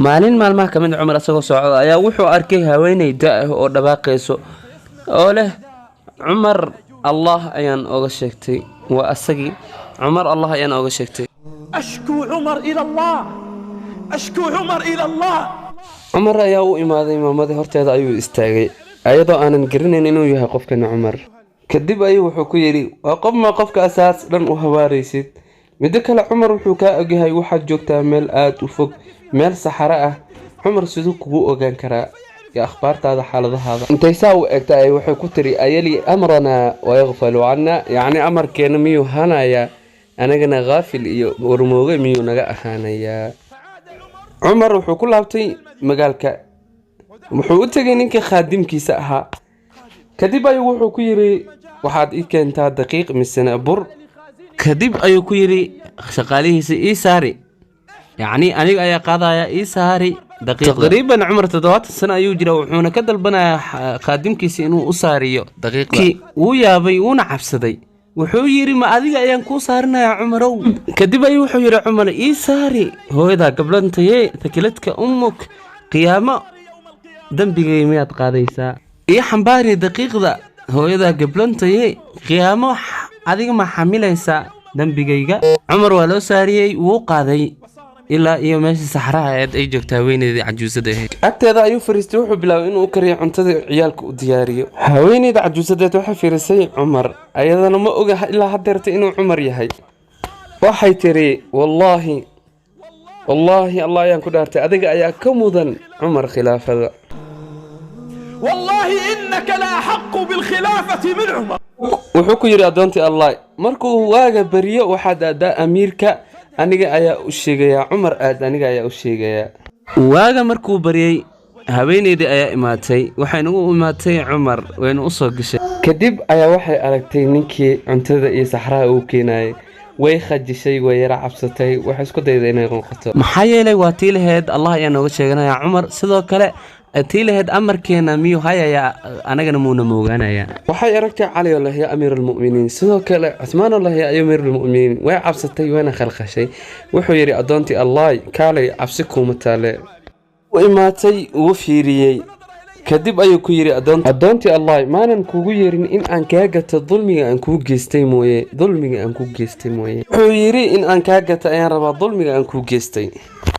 maalin maalmaha ka mid Cumar asagoo socda ayaa wuxuu arkay haweeney da' ah oo dhawaaqayso oo leh Cumar Allah ayaan oga sheegtay waa asagii Cumar Allah ayaan oga sheegtay أشكو عمر إلى الله أشكو عمر إلى الله Cumar ayaa u imaaday maamadii horteeda ayuu istaagay ayadoo aanan garanayn inuu yahay qofkan Cumar kadib ayuu wuxuu ku yiri waa qofka asaas dhan u hawaaraysid mid kale Cumar wuxuu ka ogyahay waxa joogtaa meel aad u fog meel saxara ah Cumar sidoo kugu ogaan karaa ya akhbaartaada xaaladahaada intay saa u egtay waxay ku tiri ayali amrana wa yaghfalu anna yani amarkeena miyuu hanaya anagana غافل iyo warmooga miyuu naga ahaanaya Cumar wuxuu ku laabtay magaalka wuxuu u tagay ninka khaadimkiisa ahaa kadib ayuu wuxuu ku yiri waxaad ii keentaa daqiiq misana bur kadib ayuu ku yiri shaqaalihiisa ii saari yani aniga ayaa qaadaya ii saari daqiiq taqriiban Cumar 7 sano ayuu jiraa wuxuuna ka dalbanayaa khaadimkiisa inuu u saariyo daqiiqii uu yaabay una cabsaday wuxuu yiri ma adiga ayaan ku saarnayaa Cumarow kadib ayuu wuxuu yiri Cumar ii saari hooyada gablantaye takiladka ummuk qiyaamo dambigay miyaad qaadaysaa ii xambaari daqiiqda hooyada gablantaye qiyaamo adiga ma xamilaysaa dambigayga Cumar waa loo saariyay wuu qaaday ilaa iyo meesha saxaraha ay joogtaa haweeneydii cajuusada ahayd agteeda ayuu fariistay wuxuu bilaabay inuu kariyo cuntada ciyaalka u diyaariyo haweeneyda cajuusadeed waxay fiirisay Cumar ayadana ma oga ilaa hadeerta inuu Cumar yahay waxay tiri wallahi Allah ayaan ku dhaartay adiga ayaa ka mudan Cumar khilaafada والله إنك لا حق بالخلافة من عمر wuxuu ku yiri adoontii Allah markuu waaga bariyo waxa daada amiirka aniga ayaa u sheegaya Cumar aad aniga ayaa u sheegaya waaga markuu bariyay haweeneydii ayaa imaatay waxayna u imaatay Cumar wayna u soo gashay kadib ayaa waxay aragtay ninkii cuntada iyo saxaraha uu keenay way khajishay way yara cabsatay waxay isku dayday inay qonqoto maxaa yeelay waa tii lahayd Allah ayaa nooga sheeganaya Cumar sidoo kale tii lahayd amarkeena miyuu hayaya anagana muuna mooganaya waxay aragtay Cali oo lahayd amiirul mu'miniin sidoo kale Uthman oo lahayd amiirul mu'miniin way cabsatay wayna khalkhashay wuxuu yiri adoontii Allah kaalay cabsi kuma taale way imaatay uu fiiriyay kadib ayuu ku yiri adoontii Allah maanan kugu yeerin in aan ka gato dulmiga aan ku geystay mooyee wuxuu yiri in aan ka gato ayaan rabaa dulmiga aan ku geystay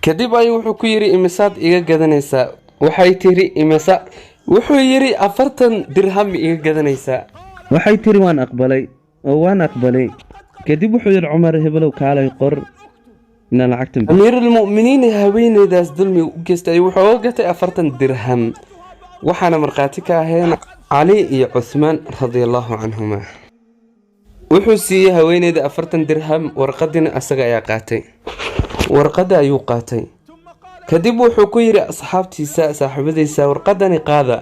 kadib ayuu wuxuu ku yiri imisaad iga gadanaysaa waxay tiri imasa wuxuu yiri 40 dirham iga gadanaysaa waxay tiri waan aqbalay kadib wuxuu yiri Cumar heblow kaalay qor inaan lacagta amiirul mu'miniin haweeneydaas dulmi u geystay wuxuu gatay 40 dirham waxaana marqaati ka ahayn Ali iyo Uthman radiyallahu anhuma wuxuu siiyay haweeneyda 40 dirham warqadina asaga ayaa qaatay warqada ayuu qaatay kadib wuxuu ku yiri asxaabtiisa saaxiibadiisa warqadani qaada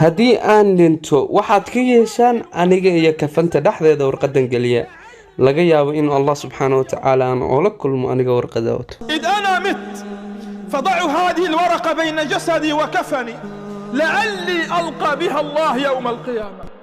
hadii aan linto waxaad ka yeeshaan aniga iyo kafanta dhaxdeeda warqadan galiya laga yaabo in Allah subhanahu wa ta'ala aan oo kulmo aniga warqada wato إذا أنا مت فضعوا هذه الورقة بين جسدي وكفني لعلي ألقى بها الله يوم القيامة